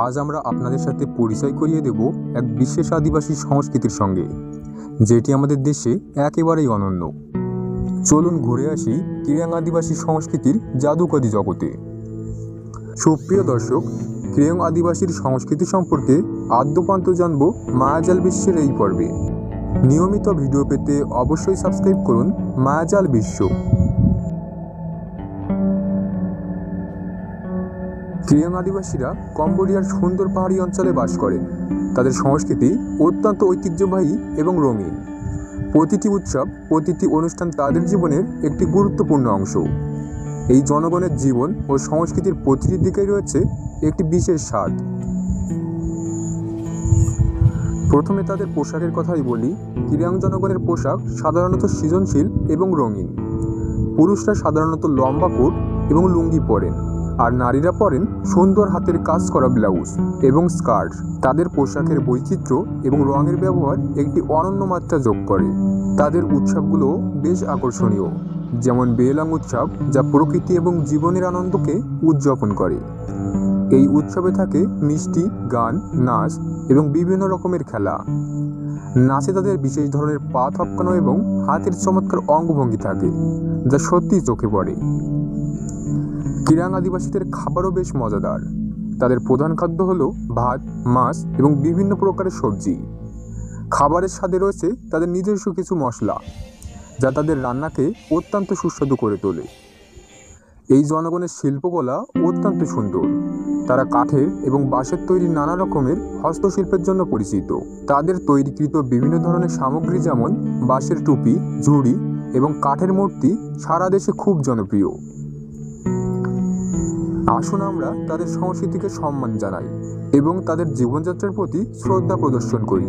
আজ আমরা আপনাদের সাথে পরিচয় করিয়ে দেব এক বিশেষ আদিবাসী সংস্কৃতির সঙ্গে, যেটি আমাদের দেশে একেবারেই অনন্য। চলুন ঘুরে আসি ক্রিয়াং আদিবাসী সংস্কৃতির জাদুকরী জগতে। সুপ্রিয় দর্শক, ক্রিয়াং আদিবাসীর সংস্কৃতি সম্পর্কে আদ্যপান্ত জানব মায়াজাল বিশ্বের এই পর্বে। নিয়মিত ভিডিও পেতে অবশ্যই সাবস্ক্রাইব করুন মায়াজাল বিশ্ব। ক্রিয়াং আদিবাসীরা কম্বোডিয়ার সুন্দর পাহাড়ি অঞ্চলে বাস করেন। তাদের সংস্কৃতি অত্যন্ত ঐতিহ্যবাহী এবং রঙিন। প্রতিটি উৎসব, প্রতিটি অনুষ্ঠান তাদের জীবনের একটি গুরুত্বপূর্ণ অংশ। এই জনগণের জীবন ও সংস্কৃতির প্রতিটি দিকেই রয়েছে একটি বিশেষ স্বাদ। প্রথমে তাদের পোশাকের কথাই বলি। ক্রিয়াং জনগণের পোশাক সাধারণত সৃজনশীল এবং রঙিন। পুরুষরা সাধারণত লম্বা কোট এবং লুঙ্গি পরেন, আর নারীরা পরেন সুন্দর হাতের কাজ করা ব্লাউজ এবং স্কার্ট। তাদের পোশাকের বৈচিত্র্য এবং রঙের ব্যবহার একটি অনন্য মাত্রা যোগ করে। তাদের উৎসবগুলো বেশ আকর্ষণীয়, যেমন বেলাং উৎসব, যা প্রকৃতি এবং জীবনের আনন্দকে উদযাপন করে। এই উৎসবে থাকে মিষ্টি, গান, নাচ এবং বিভিন্ন রকমের খেলা। নাচে তাদের বিশেষ ধরনের পা থপকানো এবং হাতের চমৎকার অঙ্গভঙ্গি থাকে, যা সত্যিই চোখে পড়ে। ক্রিয়াং আদিবাসীদের খাবারও বেশ মজাদার। তাদের প্রধান খাদ্য হলো ভাত, মাছ এবং বিভিন্ন প্রকারের সবজি। খাবারের স্বাদে রয়েছে তাদের নিজস্ব কিছু মশলা, যা তাদের রান্নাকে অত্যন্ত সুস্বাদু করে তোলে। এই জনগণের শিল্পকলা অত্যন্ত সুন্দর। তারা কাঠের এবং বাঁশের তৈরি নানা রকমের হস্তশিল্পের জন্য পরিচিত। তাদের তৈরিকৃত বিভিন্ন ধরনের সামগ্রী, যেমন বাঁশের টুপি, ঝুড়ি এবং কাঠের মূর্তি, সারা দেশে খুব জনপ্রিয়। আসুন আমরা তাদের সংস্কৃতিকে সম্মান জানাই এবং তাদের জীবনযাত্রার প্রতি শ্রদ্ধা প্রদর্শন করি।